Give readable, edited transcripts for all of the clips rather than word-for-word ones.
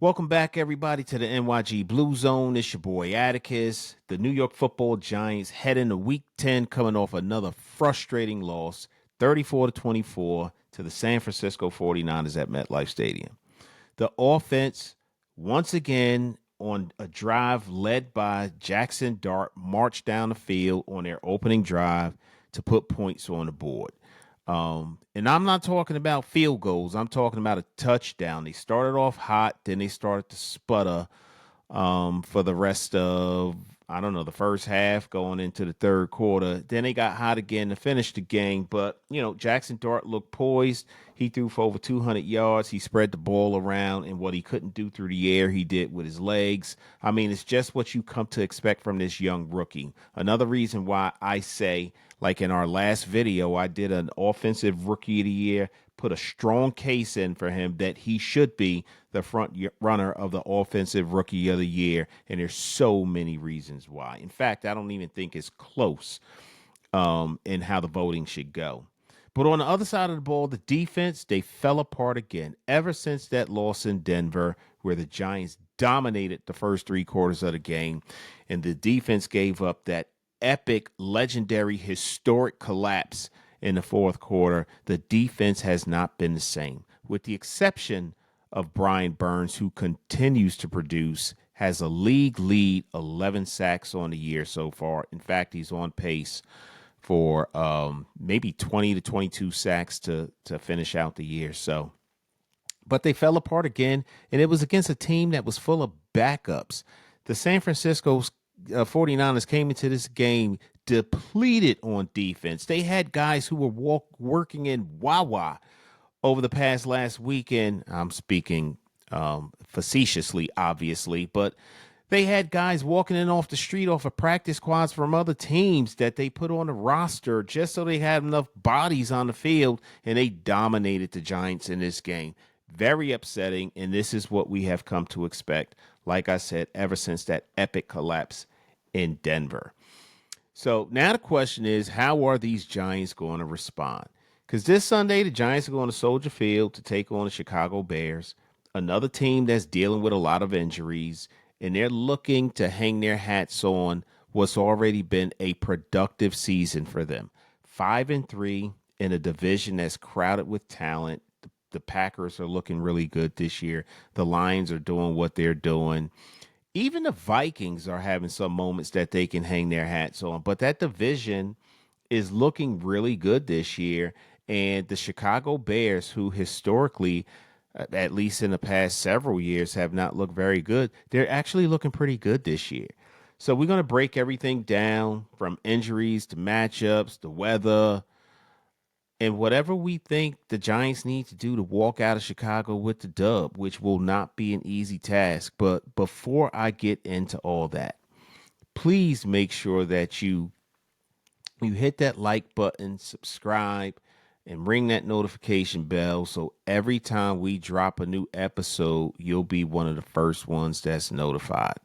Welcome back, everybody, to the NYG Blue Zone. It's your boy Attikis. The New York Football Giants head into Week 10, coming off another frustrating loss, 34-24, to the San Francisco 49ers at MetLife Stadium. The offense, once again, on a drive led by Jaxson Dart, marched down the field on their opening drive to put points on the board. And I'm not talking about field goals. I'm talking about a touchdown. They started off hot, then they started to sputter for the rest of, I don't know, the first half going into the third quarter. Then they got hot again to finish the game. But, Jaxson Dart looked poised. He threw for over 200 yards. He spread the ball around, and what he couldn't do through the air, he did with his legs. I mean, it's just what you come to expect from this young rookie. Another reason why I say, like in our last video, I did an offensive rookie of the year, put a strong case in for him that he should be the front runner of the offensive rookie of the year. And there's so many reasons why. In fact, I don't even think it's close in how the voting should go. But on the other side of the ball, the defense, they fell apart again ever since that loss in Denver, where the Giants dominated the first three quarters of the game. And the defense gave up that epic, legendary, historic collapse in the fourth quarter. The defense has not been the same, with the exception of Brian Burns, who continues to produce, has a league lead 11 sacks on the year so far. In fact, he's on pace for maybe 20 to 22 sacks to finish out the year. But they fell apart again, and it was against a team that was full of backups. The San Francisco 49ers came into this game depleted on defense. They had guys who were working in Wawa over the past last weekend. I'm speaking facetiously, obviously, but they had guys walking in off the street, off of practice squads from other teams that they put on the roster just so they had enough bodies on the field, and they dominated the Giants in this game. Very upsetting, and this is what we have come to expect, like I said, ever since that epic collapse in Denver. So now the question is, how are these Giants going to respond? Because this Sunday, the Giants are going to Soldier Field to take on the Chicago Bears, another team that's dealing with a lot of injuries, and they're looking to hang their hats on what's already been a productive season for them. 5-3 in a division that's crowded with talent. The Packers are looking really good this year. The Lions are doing what they're doing. Even the Vikings are having some moments that they can hang their hats on. But that division is looking really good this year. And the Chicago Bears, who historically, at least in the past several years, have not looked very good, they're actually looking pretty good this year. So we're going to break everything down from injuries to matchups, the weather, and whatever we think the Giants need to do to walk out of Chicago with the dub, which will not be an easy task. But before I get into all that, please make sure that you hit that like button, subscribe, and ring that notification bell so every time we drop a new episode, you'll be one of the first ones that's notified.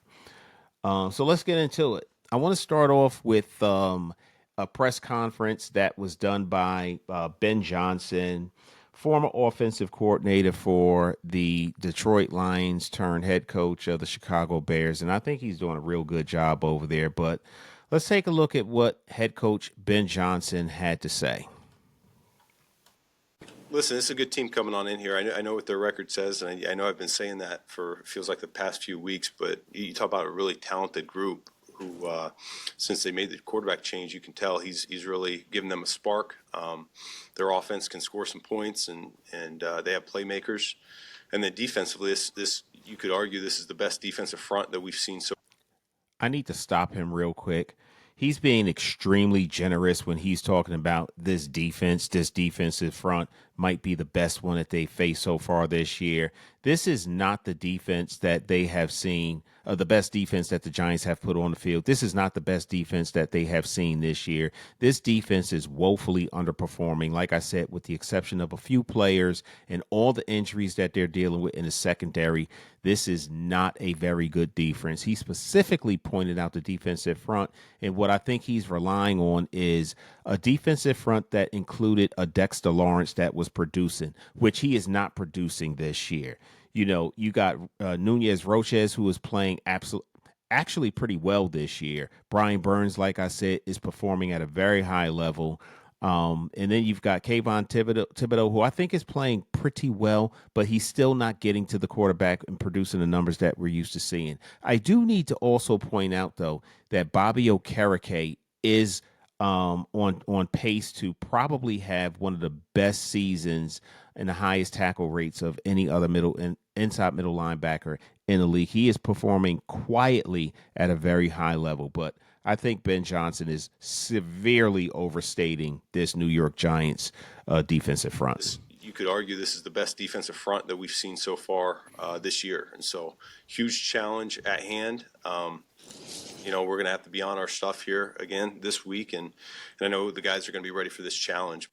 So let's get into it. I want to start off with a press conference that was done by Ben Johnson, former offensive coordinator for the Detroit Lions turned head coach of the Chicago Bears. And I think he's doing a real good job over there. But let's take a look at what head coach Ben Johnson had to say. Listen, this is a good team coming on in here. I know what their record says, and I know I've been saying that for feels like the past few weeks, but you talk about a really talented group who, since they made the quarterback change, you can tell he's really given them a spark. Their offense can score some points, and they have playmakers. And then defensively, this you could argue this is the best defensive front that we've seen so. I need to stop him real quick. He's being extremely generous when he's talking about this defense. This defensive front might be the best one that they faced so far this year. This is not the defense that they have seen, the best defense that the Giants have put on the field. This is not the best defense that they have seen this year. This defense is woefully underperforming, like I said, with the exception of a few players and all the injuries that they're dealing with in the secondary. This is not a very good defense. He specifically pointed out the defensive front, and what I think he's relying on is a defensive front that included a Dexter Lawrence that was producing, which he is not producing this year. You got Nunez Roches, who is playing actually pretty well this year. Brian Burns, like I said, is performing at a very high level. And then you've got Kayvon Thibodeau, who I think is playing pretty well, but he's still not getting to the quarterback and producing the numbers that we're used to seeing. I do need to also point out, though, that Bobby Okereke is on pace to probably have one of the best seasons and the highest tackle rates of any other middle and inside middle linebacker in the league. He is performing quietly at a very high level, but I think Ben Johnson is severely overstating this New York Giants defensive front. You could argue this is the best defensive front that we've seen so far this year, and so huge challenge at hand. We're going to have to be on our stuff here again this week, and I know the guys are going to be ready for this challenge.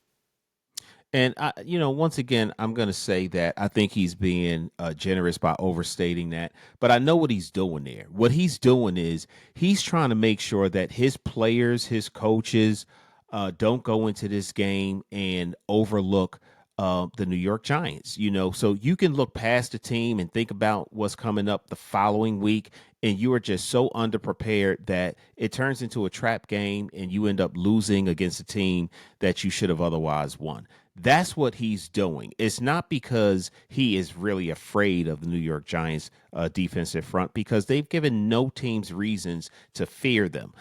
And once again, I'm going to say that I think he's being generous by overstating that. But I know what he's doing there. What he's doing is he's trying to make sure that his players, his coaches, don't go into this game and overlook the New York Giants. So you can look past the team and think about what's coming up the following week, and you are just so underprepared that it turns into a trap game, and you end up losing against a team that you should have otherwise won. That's what he's doing. It's not because he is really afraid of the New York Giants defensive front, because they've given no teams reasons to fear them.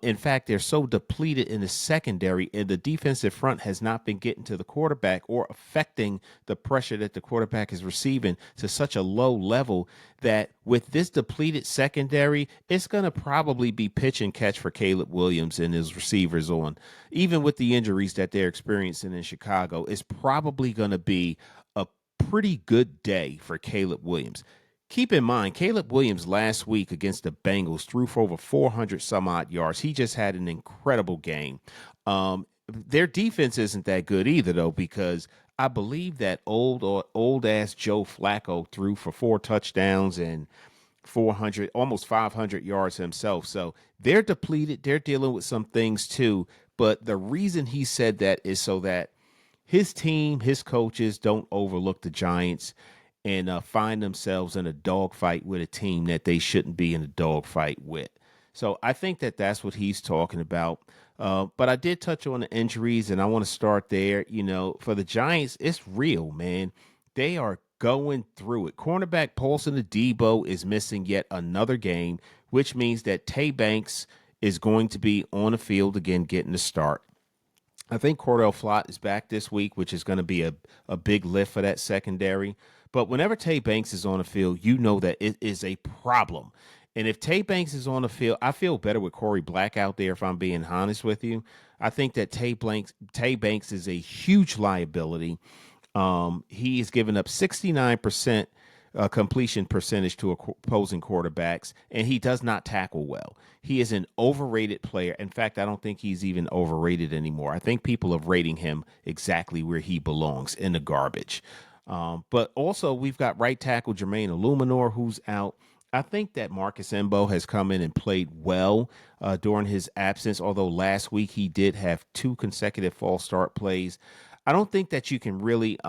In fact, they're so depleted in the secondary, and the defensive front has not been getting to the quarterback or affecting the pressure that the quarterback is receiving to such a low level that with this depleted secondary, it's going to probably be pitch and catch for Caleb Williams and his receivers on. Even with the injuries that they're experiencing in Chicago, it's probably going to be a pretty good day for Caleb Williams. Keep in mind, Caleb Williams last week against the Bengals threw for over 400 some odd yards. He just had an incredible game. Their defense isn't that good either, though, because I believe that old ass Joe Flacco threw for 4 touchdowns and 400, almost 500 yards himself. So they're depleted. They're dealing with some things too. But the reason he said that is so that his team, his coaches don't overlook the Giants and find themselves in a dogfight with a team that they shouldn't be in a dogfight with. So I think that that's what he's talking about. But I did touch on the injuries, and I want to start there. For the Giants, it's real, man. They are going through it. Cornerback Paulson Adebo is missing yet another game, which means that Tay Banks is going to be on the field again, getting the start. I think Cordell Flott is back this week, which is going to be a big lift for that secondary. But whenever Tay Banks is on the field, you know that it is a problem. And if Tay Banks is on the field, I feel better with Corey Black out there, if I'm being honest with you. I think that Tay Banks is a huge liability. He is giving up 69% completion percentage to opposing quarterbacks, and he does not tackle well. He is an overrated player. In fact, I don't think he's even overrated anymore. I think people are rating him exactly where he belongs, in the garbage. But also, we've got right tackle Jermaine Illuminor, who's out. I think that Marcus Embo has come in and played well during his absence, although last week he did have 2 consecutive false start plays. I don't think that you can really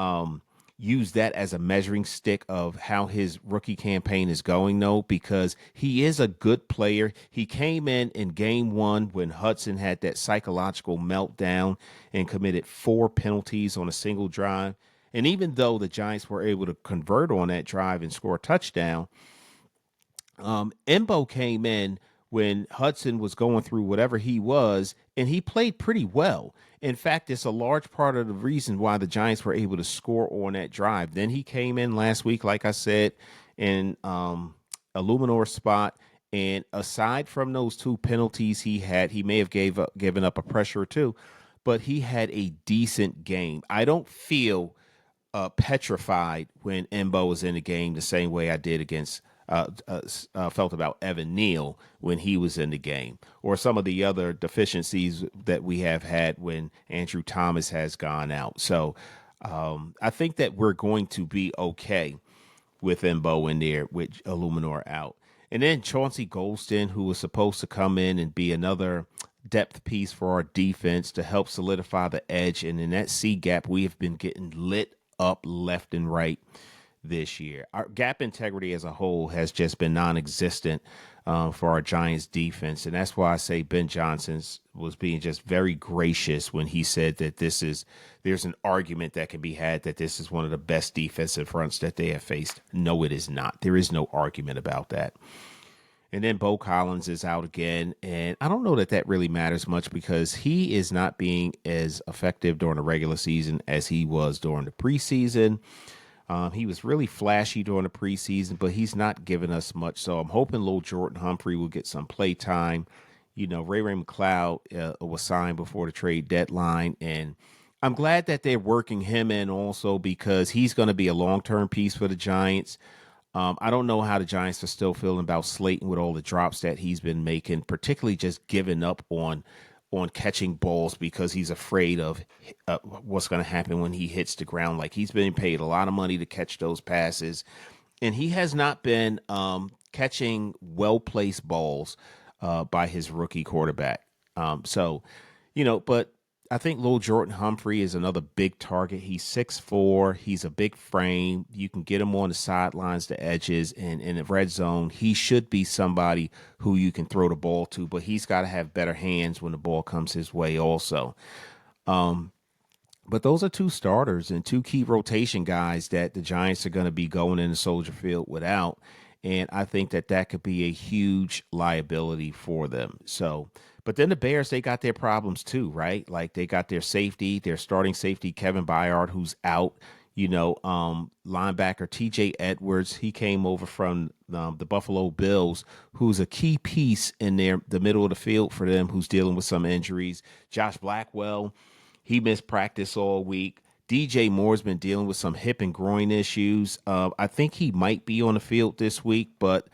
use that as a measuring stick of how his rookie campaign is going, though, because he is a good player. He came in game 1 when Hudson had that psychological meltdown and committed 4 penalties on a single drive. And even though the Giants were able to convert on that drive and score a touchdown, Embo came in when Hudson was going through whatever he was, and he played pretty well. In fact, it's a large part of the reason why the Giants were able to score on that drive. Then he came in last week, like I said, in a Luminor spot. And aside from those 2 penalties he had, he may have given up a pressure or 2, but he had a decent game. I don't feel petrified when Embo was in the game the same way I did against felt about Evan Neal when he was in the game, or some of the other deficiencies that we have had when Andrew Thomas has gone out. So I think that we're going to be okay with Embo in there with Illuminor out. And then Chauncey Golston, who was supposed to come in and be another depth piece for our defense to help solidify the edge. And in that C gap, we have been getting lit up left and right. this year. Our gap integrity as a whole has just been non-existent for our Giants defense, and that's why I say Ben Johnson's was being just very gracious when he said that there's an argument that can be had that this is one of the best defensive fronts that they have faced. No, it is not. There is no argument about that. And then Bo Collins is out again. And I don't know that that really matters much because he is not being as effective during the regular season as he was during the preseason. He was really flashy during the preseason, but he's not giving us much. So I'm hoping Lil Jordan Humphrey will get some play time. You know, Ray McCloud was signed before the trade deadline. And I'm glad that they're working him in also because he's going to be a long-term piece for the Giants. I don't know how the Giants are still feeling about Slayton with all the drops that he's been making, particularly just giving up on catching balls because he's afraid of what's going to happen when he hits the ground. Like he's been paid a lot of money to catch those passes, and he has not been catching well placed balls by his rookie quarterback. So, but I think Lil Jordan Humphrey is another big target. He's 6'4". He's a big frame. You can get him on the sidelines, the edges, and in the red zone. He should be somebody who you can throw the ball to, but he's got to have better hands when the ball comes his way also. But those are two starters and two key rotation guys that the Giants are going to be going into Soldier Field without. And I think that that could be a huge liability for them. So, but then the Bears, they got their problems too, right? Like they got their starting safety, Kevin Byard, who's out. Linebacker TJ Edwards, he came over from the Buffalo Bills, who's a key piece in the middle of the field for them, who's dealing with some injuries. Josh Blackwell, he missed practice all week. DJ Moore's been dealing with some hip and groin issues. I think he might be on the field this week, but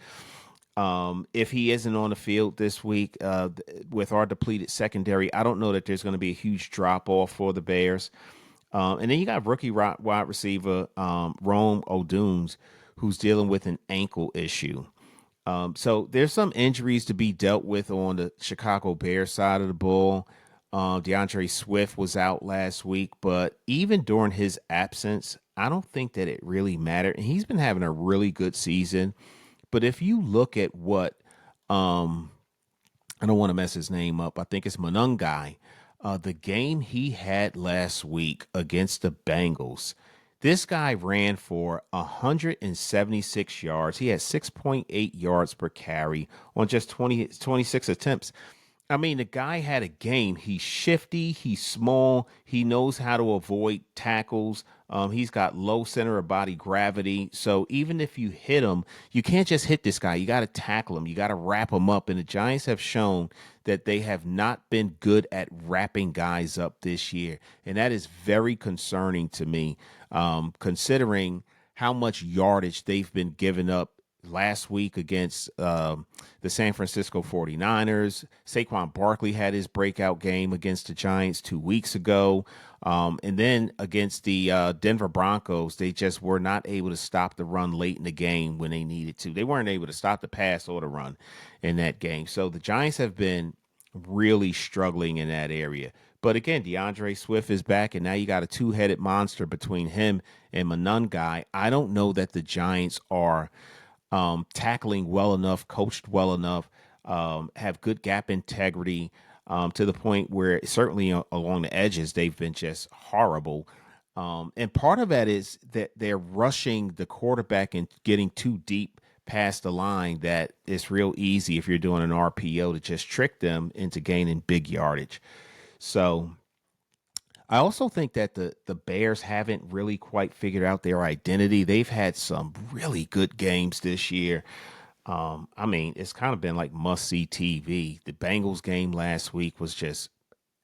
if he isn't on the field this week with our depleted secondary, I don't know that there's going to be a huge drop off for the Bears. And then you got rookie wide receiver Rome Odunes, who's dealing with an ankle issue. So there's some injuries to be dealt with on the Chicago Bears side of the ball. DeAndre Swift was out last week, but even during his absence, I don't think that it really mattered. And he's been having a really good season. But if you look at what, I don't want to mess his name up. I think it's Monungai. The game he had last week against the Bengals, this guy ran for 176 yards. He had 6.8 yards per carry on just 26 attempts. I mean, the guy had a game. He's shifty. He's small. He knows how to avoid tackles. He's got low center of body gravity. So even if you hit him, you can't just hit this guy. You got to tackle him. You got to wrap him up. And the Giants have shown that they have not been good at wrapping guys up this year. And that is very concerning to me, considering how much yardage they've been giving up last week against the San Francisco 49ers. Saquon Barkley had his breakout game against the Giants 2 weeks ago. And then against the Denver Broncos, they just were not able to stop the run late in the game when they needed to. They weren't able to stop the pass or the run in that game. So the Giants have been really struggling in that area. But again, DeAndre Swift is back, and now you got a two-headed monster between him and Monungai. I don't know that the Giants are tackling well enough, coached well enough, have good gap integrity to the point where certainly along the edges, they've been just horrible. And part of that is that they're rushing the quarterback and getting too deep past the line that it's real easy if you're doing an RPO to just trick them into gaining big yardage. So I also think that the Bears haven't really quite figured out their identity. They've had some really good games this year. I mean, it's kind of been like must-see TV. The Bengals game last week was just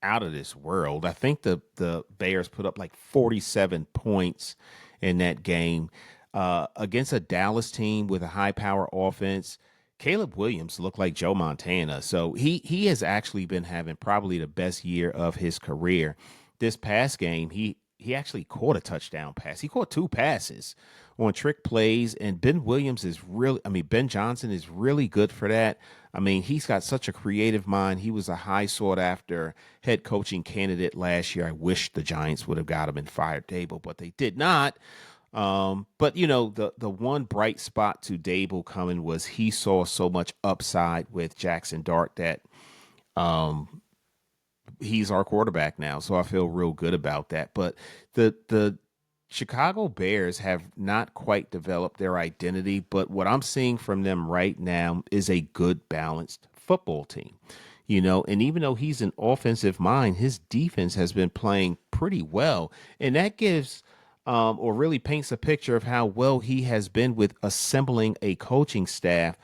out of this world. I think the Bears put up like 47 points in that game against a Dallas team with a high-power offense. Caleb Williams looked like Joe Montana. So he has actually been having probably the best year of his career. This past game, he actually caught a touchdown pass. He caught two passes on trick plays, and Ben Johnson is really good for that. I mean, he's got such a creative mind. He was a high sought after head coaching candidate last year. I wish the Giants would have got him and fired Dable, but they did not. But the one bright spot to Dable coming was he saw so much upside with Jaxson Dart that he's our quarterback now. So I feel real good about that. But the Chicago Bears have not quite developed their identity, but what I'm seeing from them right now is a good balanced football team. And even though he's an offensive mind, his defense has been playing pretty well. And that gives or really paints a picture of how well he has been with assembling a coaching staff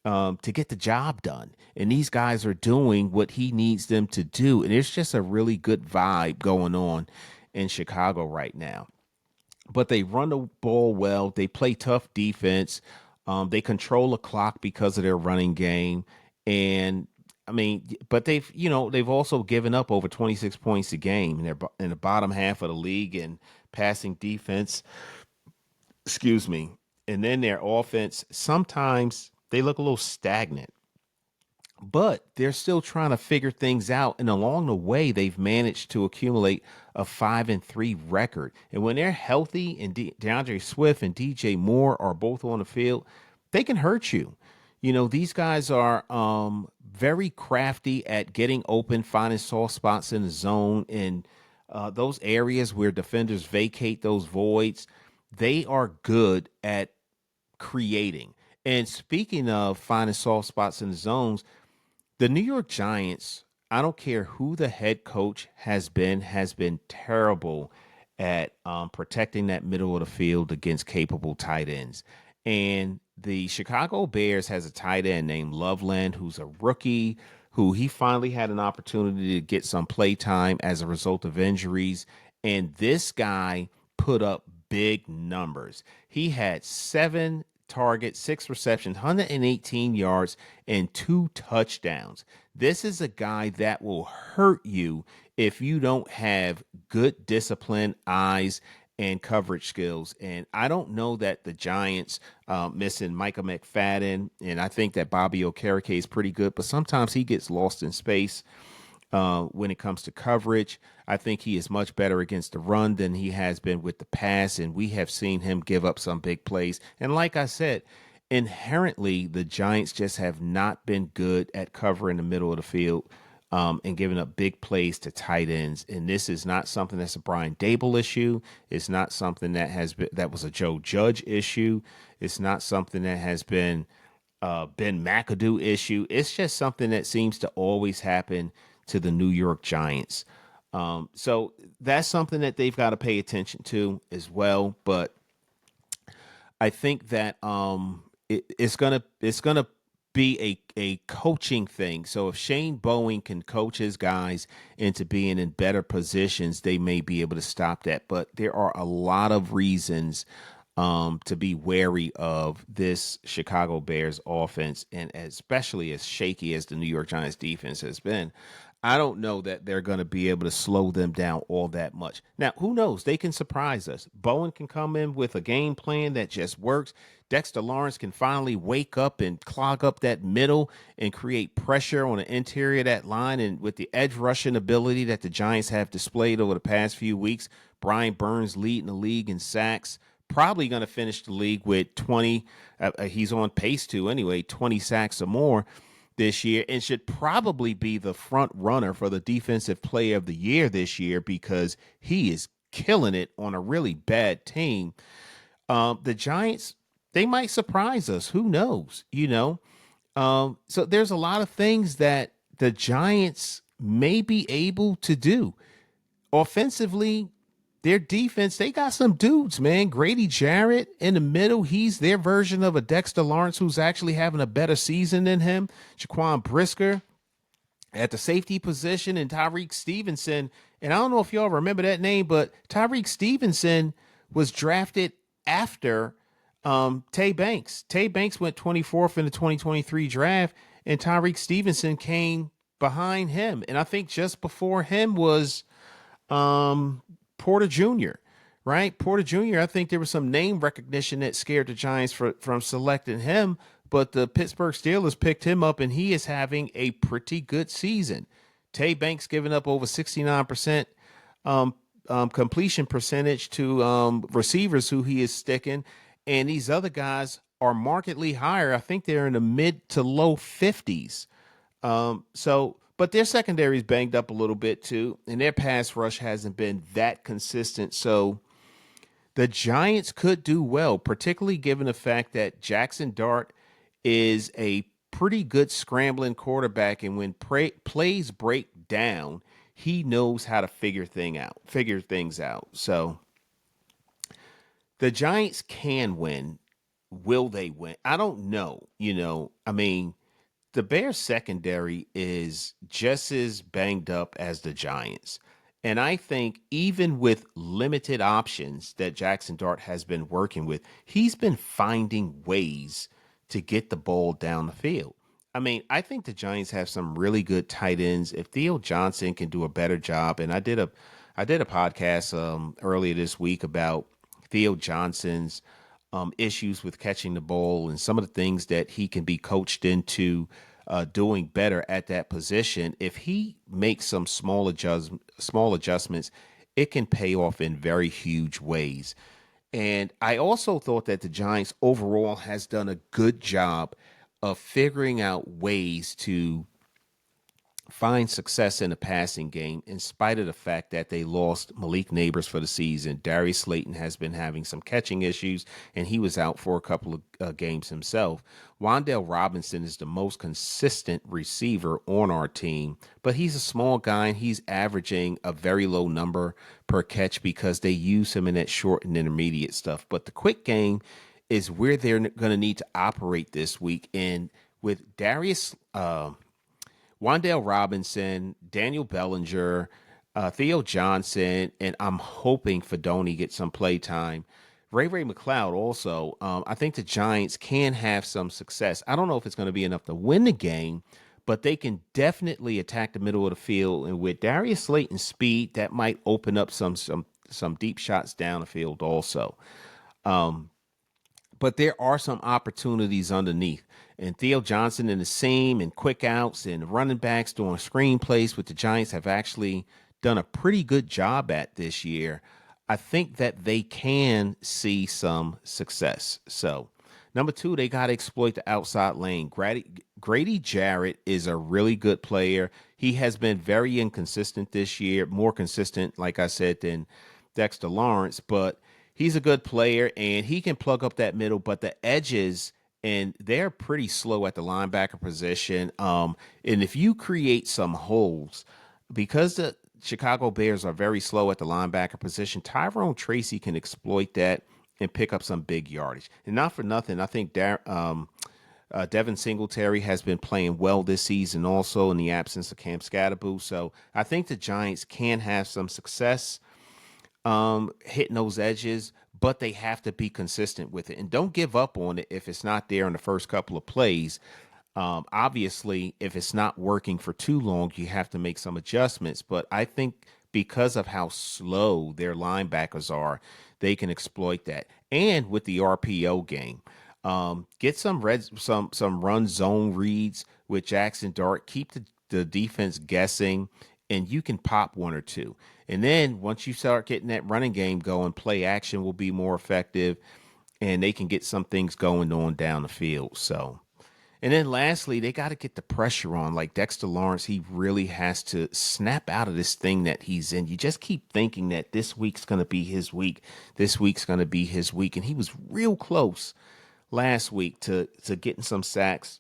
to get the job done. And these guys are doing what he needs them to do. And it's just a really good vibe going on in Chicago right now. But they run the ball well. They play tough defense. They control the clock because of their running game. And I mean, but they've also given up over 26 points a game. And they're in the bottom half of the league in passing defense. Excuse me. And then their offense, sometimes they look a little stagnant, but they're still trying to figure things out. And along the way, they've managed to accumulate a 5-3 record. And when they're healthy and DeAndre Swift and DJ Moore are both on the field, they can hurt you. These guys are very crafty at getting open, finding soft spots in the zone, and those areas where defenders vacate those voids. They are good at creating. And speaking of finding soft spots in the zones, the New York Giants, I don't care who the head coach has been terrible at protecting that middle of the field against capable tight ends. And the Chicago Bears has a tight end named Loveland, who's a rookie, who he finally had an opportunity to get some play time as a result of injuries. And this guy put up big numbers. He had 7 targets, 6 receptions, 118 yards, and 2 touchdowns. This is a guy that will hurt you if you don't have good discipline, eyes, and coverage skills. And I don't know that the Giants missing Micah McFadden, and I think that Bobby Okereke is pretty good, but sometimes he gets lost in space when it comes to coverage. I think he is much better against the run than he has been with the pass, and we have seen him give up some big plays. And like I said, inherently, the Giants just have not been good at covering the middle of the field and giving up big plays to tight ends. And this is not something that's a Brian Dable issue. It's not something that was a Joe Judge issue. It's not something that has been Ben McAdoo issue. It's just something that seems to always happen to the New York Giants. So that's something that they've got to pay attention to as well. But I think that it's gonna be a coaching thing. So if Shane Bowen can coach his guys into being in better positions, they may be able to stop that. But there are a lot of reasons to be wary of this Chicago Bears offense, and especially as shaky as the New York Giants defense has been. I don't know that they're going to be able to slow them down all that much. Now, who knows? They can surprise us. Bowen can come in with a game plan that just works. Dexter Lawrence can finally wake up and clog up that middle and create pressure on the interior of that line. And with the edge rushing ability that the Giants have displayed over the past few weeks, Brian Burns leading the league in sacks, probably going to finish the league with 20. He's on pace to anyway, 20 sacks or more this year, and should probably be the front runner for the defensive player of the year this year because he is killing it on a really bad team. The Giants, they might surprise us. Who knows? So there's a lot of things that the Giants may be able to do offensively. Their defense, they got some dudes, man. Grady Jarrett in the middle. He's their version of a Dexter Lawrence who's actually having a better season than him. Jaquan Brisker at the safety position, and Tyreek Stevenson. And I don't know if y'all remember that name, but Tyreek Stevenson was drafted after Tay Banks. Tay Banks went 24th in the 2023 draft, and Tyreek Stevenson came behind him. And I think just before him was Porter Jr., right? Porter Jr., I think there was some name recognition that scared the Giants from selecting him, but the Pittsburgh Steelers picked him up, and he is having a pretty good season. Tay Banks giving up over 69% completion percentage to receivers who he is sticking, and these other guys are markedly higher. I think they're in the mid to low 50s. But their secondary is banged up a little bit too, and their pass rush hasn't been that consistent. So the Giants could do well, particularly given the fact that Jaxson Dart is a pretty good scrambling quarterback, and when plays break down, he knows how to figure things out. So the Giants can win. Will they win? I don't know. I mean, the Bears secondary is just as banged up as the Giants. And I think even with limited options that Jaxson Dart has been working with, he's been finding ways to get the ball down the field. I mean, I think the Giants have some really good tight ends. If Theo Johnson can do a better job, and I did a podcast earlier this week about Theo Johnson's issues with catching the ball and some of the things that he can be coached into doing better at that position. If he makes some small adjustments, it can pay off in very huge ways. And I also thought that the Giants overall has done a good job of figuring out ways to find success in the passing game in spite of the fact that they lost Malik Neighbors for the season. Darius Slayton has been having some catching issues, and he was out for a couple of games himself. Wan'Dale Robinson is the most consistent receiver on our team, but he's a small guy, and he's averaging a very low number per catch because they use him in that short and intermediate stuff. But the quick game is where they're going to need to operate this week. And with Wan'Dale Robinson, Daniel Bellinger, Theo Johnson, and I'm hoping Fedoni gets some play time. Ray McLeod also. I think the Giants can have some success. I don't know if it's going to be enough to win the game, but they can definitely attack the middle of the field. And with Darius Slayton's speed, that might open up some deep shots down the field also. But there are some opportunities underneath. And Theo Johnson in the seam and quick outs and running backs doing screenplays with the Giants have actually done a pretty good job at this year. I think that they can see some success. So, number two, they got to exploit the outside lane. Grady Jarrett is a really good player. He has been very inconsistent this year, more consistent, like I said, than Dexter Lawrence, but he's a good player and he can plug up that middle, but the edges and they're pretty slow at the linebacker position. And if you create some holes, because the Chicago Bears are very slow at the linebacker position, Tyrone Tracy can exploit that and pick up some big yardage. And not for nothing, I think Devin Singletary has been playing well this season also in the absence of Cam Scatterboo. So I think the Giants can have some success hitting those edges, but they have to be consistent with it. And don't give up on it if it's not there in the first couple of plays. Obviously, if it's not working for too long, you have to make some adjustments. But I think because of how slow their linebackers are, they can exploit that. And with the RPO game, get some run zone reads with Jaxson Dart. Keep the defense guessing, and you can pop one or two. And then once you start getting that running game going, play action will be more effective, and they can get some things going on down the field. So, and then lastly, they got to get the pressure on. Like Dexter Lawrence, he really has to snap out of this thing that he's in. You just keep thinking that this week's going to be his week. This week's going to be his week. And he was real close last week to getting some sacks.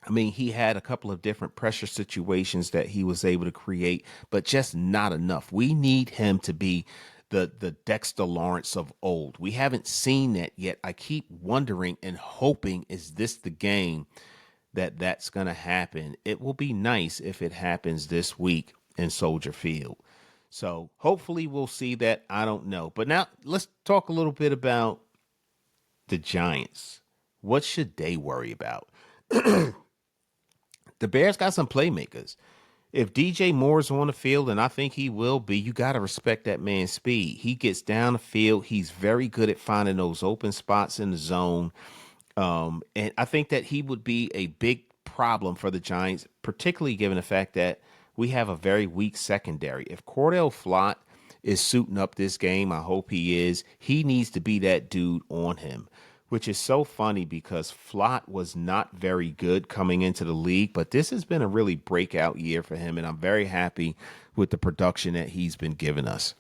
I mean, he had a couple of different pressure situations that he was able to create, but just not enough. We need him to be the Dexter Lawrence of old. We haven't seen that yet. I keep wondering and hoping, is this the game that's going to happen? It will be nice if it happens this week in Soldier Field. So hopefully we'll see that. I don't know. But now let's talk a little bit about the Giants. What should they worry about? The Bears got some playmakers. If DJ Moore's on the field, and I think he will be, you got to respect that man's speed. He gets down the field. He's very good at finding those open spots in the zone. And I think that he would be a big problem for the Giants, particularly given the fact that we have a very weak secondary. If Cordell Flott is suiting up this game. I hope he is. He needs to be that dude on him, which is so funny because Flott was not very good coming into the league, but this has been a really breakout year for him, and I'm very happy with the production that he's been giving us.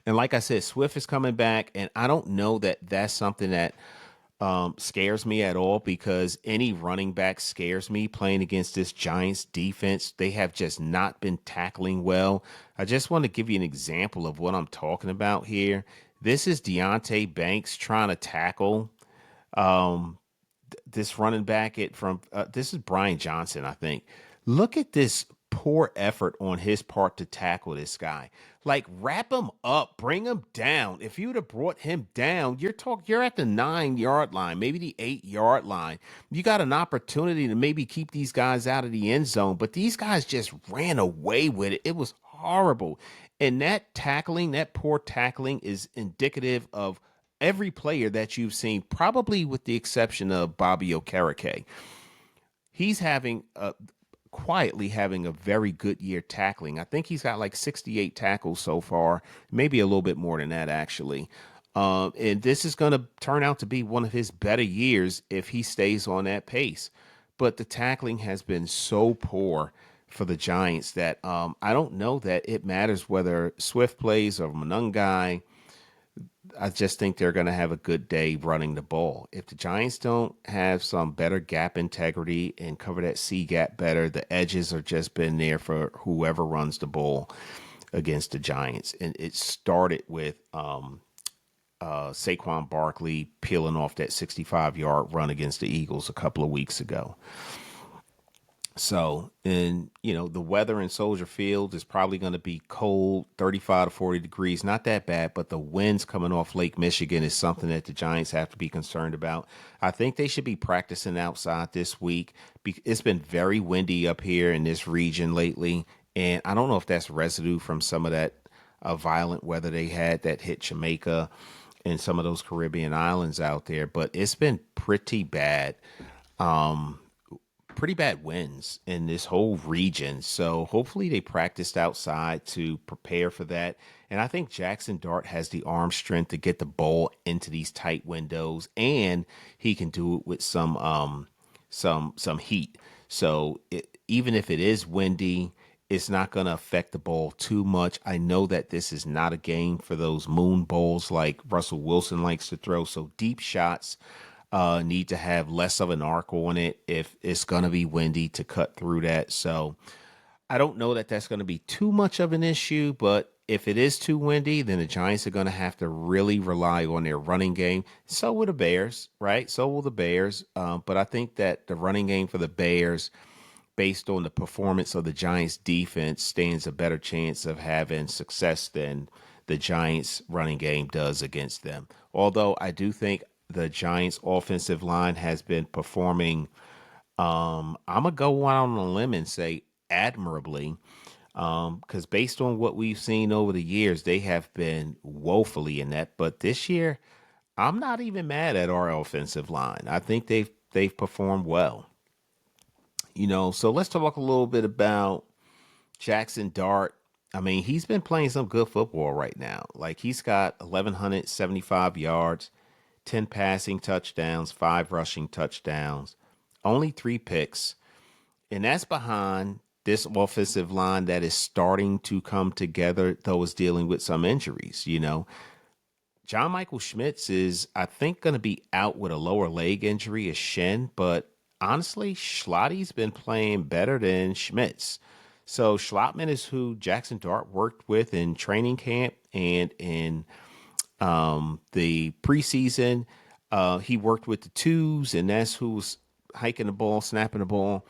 And like I said, Swift is coming back, and I don't know that that's something that scares me at all because any running back scares me playing against this Giants defense. They have just not been tackling well. I just want to give you an example of what I'm talking about here. This is Deontay Banks trying to tackle this running back it from this is Brian Johnson, I think. Look at this poor effort on his part to tackle this guy. Like wrap him up, bring him down. If you would have brought him down, you're at the 9 yard line, maybe the 8 yard line. You got an opportunity to maybe keep these guys out of the end zone, but these guys just ran away with it. It was horrible. And that tackling, that poor tackling is indicative of every player that you've seen, probably with the exception of Bobby Okereke. He's quietly having a very good year tackling. I think he's got like 68 tackles so far, maybe a little bit more than that, actually. And this is going to turn out to be one of his better years if he stays on that pace. But the tackling has been so poor for the Giants that I don't know that it matters whether Swift plays or Monungai. I just think they're going to have a good day running the ball. If the Giants don't have some better gap integrity and cover that C gap better, the edges are just been there for whoever runs the ball against the Giants. And it started with Saquon Barkley peeling off that 65-yard run against the Eagles a couple of weeks ago. So, and the weather in Soldier Field is probably going to be cold, 35 to 40 degrees, not that bad, but the winds coming off Lake Michigan is something that the Giants have to be concerned about. I think they should be practicing outside this week. It's been very windy up here in this region lately, and I don't know if that's residue from some of that violent weather they had that hit Jamaica and some of those Caribbean islands out there, but it's been pretty bad winds in this whole region. So hopefully they practiced outside to prepare for that. And I think Jaxson Dart has the arm strength to get the ball into these tight windows, and he can do it with some heat. So even if it is windy, it's not going to affect the ball too much. I know that this is not a game for those moon balls like Russell Wilson likes to throw. So deep shots need to have less of an arc on it if it's going to be windy to cut through that. So I don't know that that's going to be too much of an issue, but if it is too windy, then the Giants are going to have to really rely on their running game. So will the Bears, right? So will the Bears. But I think that the running game for the Bears, based on the performance of the Giants defense, stands a better chance of having success than the Giants running game does against them. Although I do think the Giants offensive line has been performing, I'm going to go out on a limb and say admirably, because based on what we've seen over the years, they have been woefully inept. But this year, I'm not even mad at our offensive line. I think they've performed well. So let's talk a little bit about Jaxson Dart. I mean, he's been playing some good football right now. Like he's got 1,175 yards, 10 passing touchdowns, 5 rushing touchdowns, only 3 picks. And that's behind this offensive line that is starting to come together, though is dealing with some injuries. John Michael Schmitz is, I think, going to be out with a lower leg injury, a shin, but honestly, Schlotty's been playing better than Schmitz. So Schlottman is who Jaxson Dart worked with in training camp and in the preseason. He worked with the twos, and that's who's hiking the ball, snapping the ball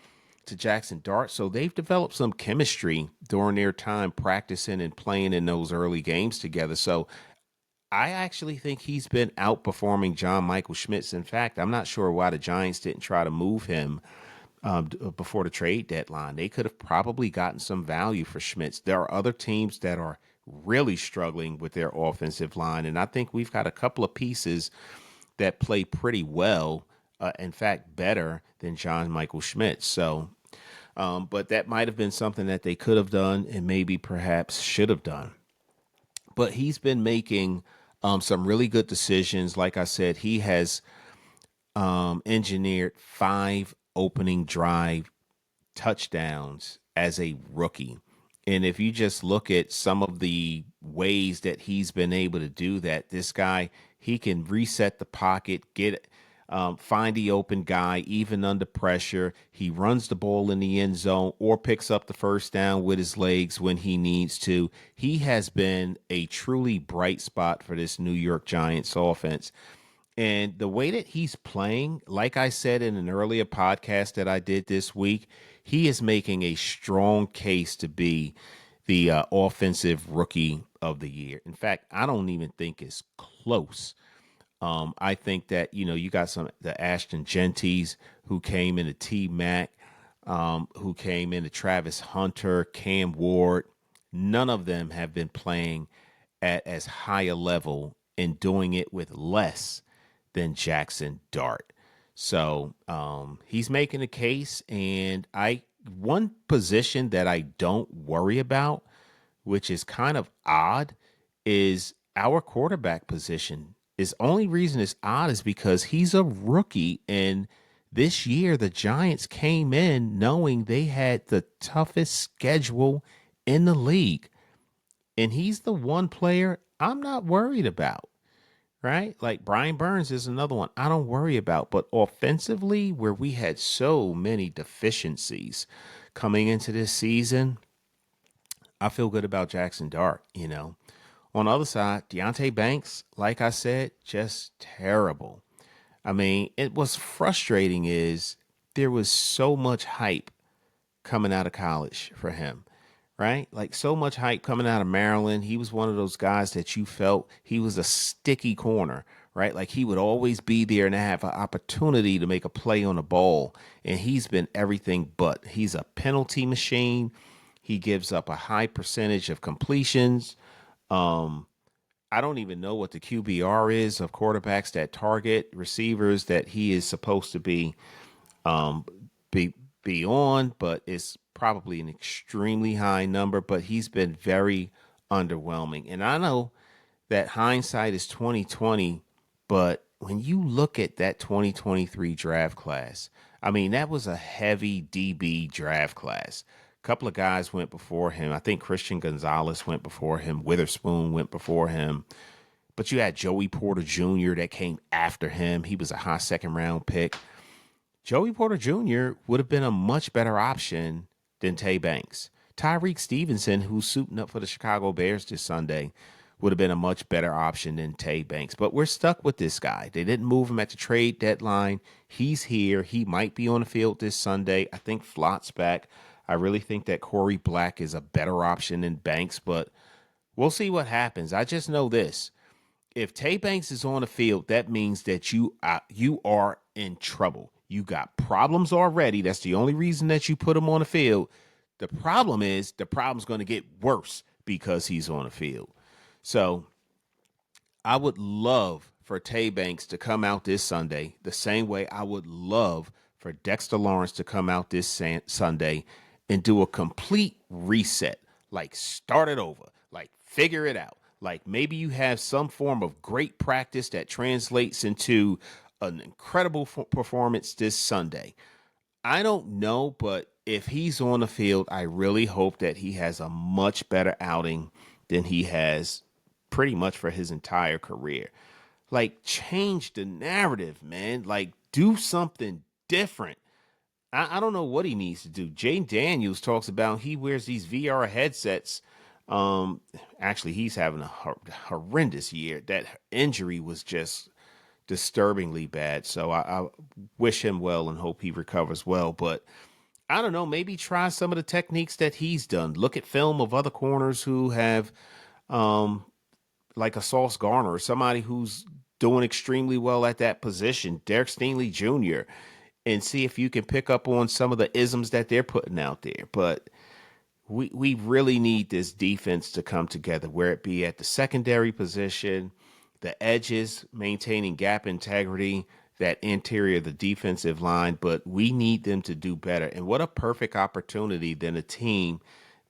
to Jaxson Dart. So they've developed some chemistry during their time practicing and playing in those early games together. So I actually think he's been outperforming John Michael Schmitz. In fact, I'm not sure why the Giants didn't try to move him before the trade deadline. They could have probably gotten some value for Schmitz. There are other teams that are really struggling with their offensive line, and I think we've got a couple of pieces that play pretty well, in fact, better than John Michael Schmitz. So, but that might have been something that they could have done and maybe perhaps should have done. but he's been making some really good decisions. Like I said, he has engineered 5 opening drive touchdowns as a rookie. And if you just look at some of the ways that he's been able to do that, this guy, he can reset the pocket, find the open guy, even under pressure. He runs the ball in the end zone or picks up the first down with his legs when he needs to. He has been a truly bright spot for this New York Giants offense. And the way that he's playing, like I said in an earlier podcast that I did this week, he is making a strong case to be the offensive rookie of the year. In fact, I don't even think it's close. I think that you got the Ashton Genties who came into T Mac, who came into Travis Hunter, Cam Ward. None of them have been playing at as high a level and doing it with less than Jaxson Dart. So he's making a case, and one position that I don't worry about, which is kind of odd, is our quarterback position. Is only reason it's odd is because he's a rookie, and this year the Giants came in knowing they had the toughest schedule in the league, and he's the one player I'm not worried about. Right? Like Brian Burns is another one I don't worry about. But offensively, where we had so many deficiencies coming into this season, I feel good about Jaxson Dart. On the other side, Deontay Banks, like I said, just terrible. I mean, it was frustrating is there was so much hype coming out of college for him, right? Like so much hype coming out of Maryland. He was one of those guys that you felt he was a sticky corner, right? Like he would always be there and have an opportunity to make a play on the ball. And he's been everything but. He's a penalty machine. He gives up a high percentage of completions. I don't even know what the QBR is of quarterbacks that target receivers that he is supposed to um, be on, but it's probably an extremely high number. But he's been very underwhelming, and I know that hindsight is 2020, but when you look at that 2023 draft class, I mean that was a heavy DB draft class. A couple of guys went before him. I think Christian Gonzalez went before him. Witherspoon went before him. But you had Joey Porter Jr. that came after him. He was a high second round pick. Joey Porter Jr. would have been a much better option than Tay Banks. Tyreek Stevenson, who's suiting up for the Chicago Bears this Sunday, would have been a much better option than Tay Banks. But we're stuck with this guy. They didn't move him at the trade deadline. He's here. He might be on the field this Sunday. I think Flott's back. I really think that Corey Black is a better option than Banks, but we'll see what happens. I just know this. If Tay Banks is on the field, that means that you are in trouble. You got problems already. That's the only reason that you put him on the field. The problem is the problem's going to get worse because he's on the field. So I would love for Tay Banks to come out this Sunday the same way I would love for Dexter Lawrence to come out this Sunday and do a complete reset, like start it over, like figure it out. Like maybe you have some form of great practice that translates into an incredible performance this Sunday. I don't know, but if he's on the field, I really hope that he has a much better outing than he has pretty much for his entire career. Like, change the narrative, man. Like, do something different. I don't know what he needs to do. Jane Daniels talks about he wears these VR headsets. Actually, he's having a horrendous year. That injury was just disturbingly bad. So I wish him well and hope he recovers well. But I don't know, maybe try some of the techniques that he's done. Look at film of other corners who have, like a Sauce Garner or somebody who's doing extremely well at that position, Derek Stingley Jr., and see if you can pick up on some of the isms that they're putting out there. But we really need this defense to come together, where it be at the secondary position, the edges, maintaining gap integrity, that interior of the defensive line. But we need them to do better. And what a perfect opportunity than a team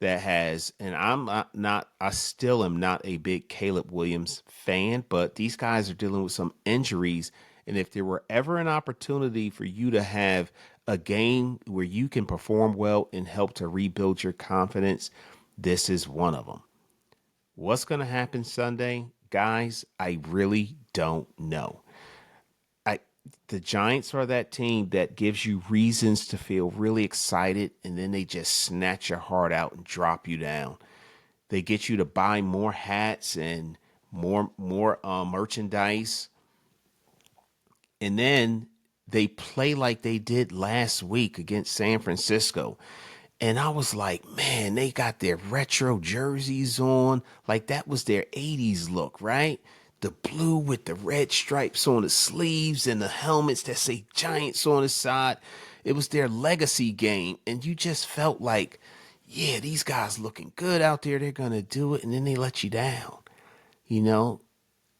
that has, and I still am not a big Caleb Williams fan, but these guys are dealing with some injuries. And if there were ever an opportunity for you to have a game where you can perform well and help to rebuild your confidence, this is one of them. What's going to happen Sunday? Guys, I really don't know. I the Giants are that team that gives you reasons to feel really excited, and then they just snatch your heart out and drop you down. They get you to buy more hats and more merchandise, and then they play like they did last week against San Francisco. And I was like, man, they got their retro jerseys on. Like that was their 80s look, right? The blue with the red stripes on the sleeves and the helmets that say Giants on the side. It was their legacy game. And you just felt like, yeah, these guys looking good out there. They're going to do it. And then they let you down, you know?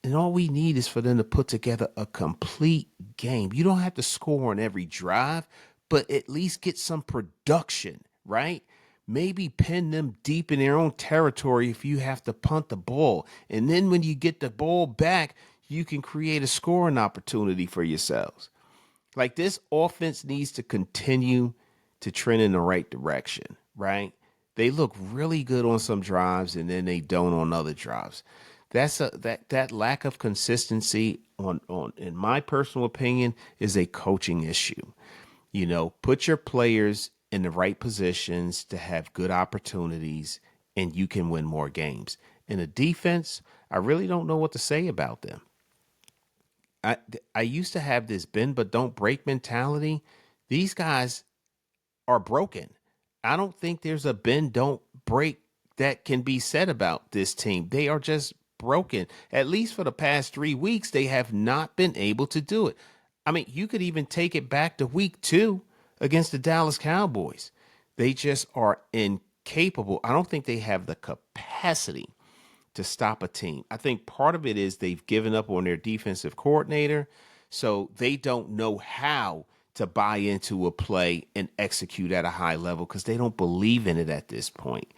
And all we need is for them to put together a complete game. You don't have to score on every drive, but at least get some production, right? Maybe pin them deep in their own territory if you have to punt the ball. And then when you get the ball back, you can create a scoring opportunity for yourselves. Like this offense needs to continue to trend in the right direction, right? They look really good on some drives and then they don't on other drives. That lack of consistency on in my personal opinion is a coaching issue. You know, put your players in the right positions to have good opportunities and you can win more games. In the defense, I really don't know what to say about them. I I used to have this bend but don't break mentality. These guys are broken. I don't think there's a bend don't break that can be said about this team. They are just broken. At least for the past 3 weeks, they have not been able to do it. I mean, you could even take it back to week 2 against the Dallas Cowboys. They just are incapable. I don't think they have the capacity to stop a team. I think part of it is they've given up on their defensive coordinator, so they don't know how to buy into a play and execute at a high level because they don't believe in it at this point.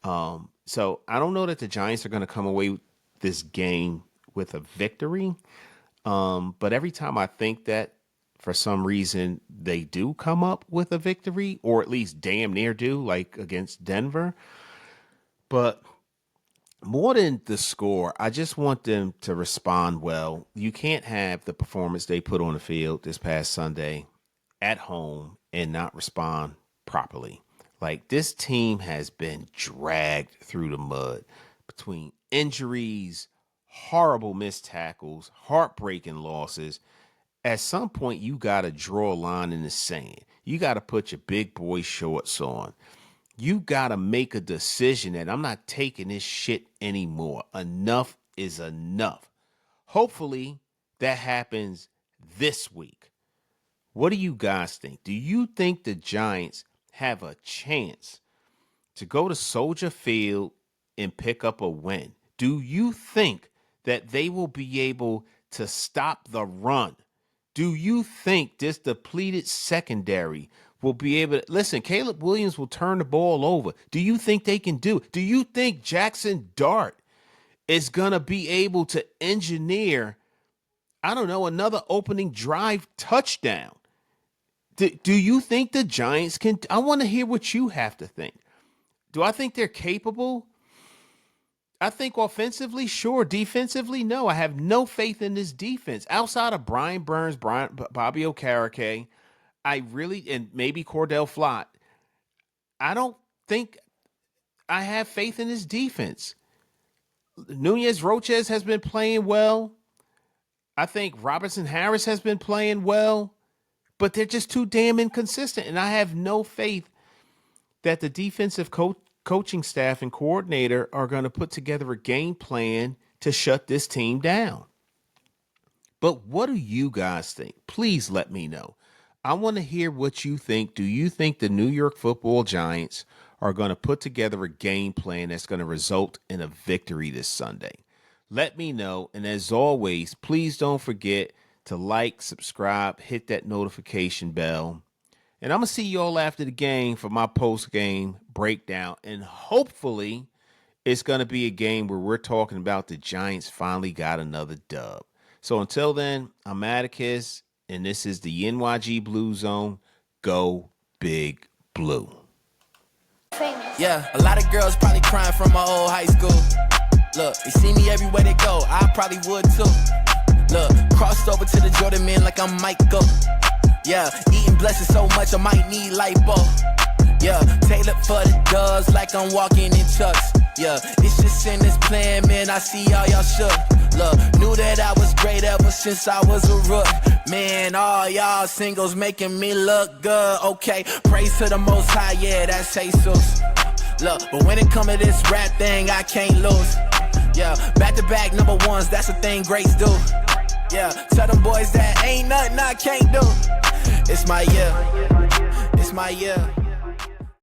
So I don't know that the Giants are going to come away with this game with a victory. But every time I think that, for some reason, they do come up with a victory, or at least damn near do, like against Denver. But more than the score, I just want them to respond well. You can't have the performance they put on the field this past Sunday at home and not respond properly. Like this team has been dragged through the mud between injuries, horrible missed tackles, heartbreaking losses. At some point, you got to draw a line in the sand. You got to put your big boy shorts on. You got to make a decision that I'm not taking this shit anymore. Enough is enough. Hopefully, that happens this week. What do you guys think? Do you think the Giants have a chance to go to Soldier Field and pick up a win? Do you think that they will be able to stop the run? Do you think this depleted secondary will be able to listen? Caleb Williams will turn the ball over. Do you think they can do it? Do you think Jaxson Dart is going to be able to engineer, I don't know, another opening drive touchdown? Do you think the Giants can? I want to hear what you have to think. Do I think they're capable? I think offensively, sure. Defensively, no. I have no faith in this defense. Outside of Brian Burns, Bobby Okereke, I really, and maybe Cordell Flott, I don't think I have faith in this defense. Nunez Roches has been playing well. I think Robertson Harris has been playing well, but they're just too damn inconsistent. And I have no faith that the defensive coaching staff and coordinator are going to put together a game plan to shut this team down. But what do you guys think? Please let me know. I want to hear what you think. Do you think the New York Football Giants are going to put together a game plan that's going to result in a victory this Sunday? Let me know. And as always, please don't forget to like, subscribe, hit that notification bell. And I'm going to see you all after the game for my post-game breakdown. And hopefully it's going to be a game where we're talking about the Giants finally got another dub. So until then, I'm Attikis, and this is the NYG Blue Zone. Go Big Blue. Yeah, a lot of girls probably crying from my old high school. Look, they see me everywhere they go, I probably would too. Look, crossed over to the Jordan men like I'm Michael. Yeah, eating blessings so much I might need lipo. Yeah, tailored for the doves like I'm walking in chucks. Yeah, it's just in this plan, man, I see all y'all shook. Look, knew that I was great ever since I was a rook. Man, all y'all singles making me look good. Okay, praise to the Most High, yeah, that's Jesus. Look, but when it come to this rap thing, I can't lose. Yeah, back-to-back number ones, that's the thing greats do. Yeah, tell them boys that ain't nothing I can't do. It's my year, it's my year.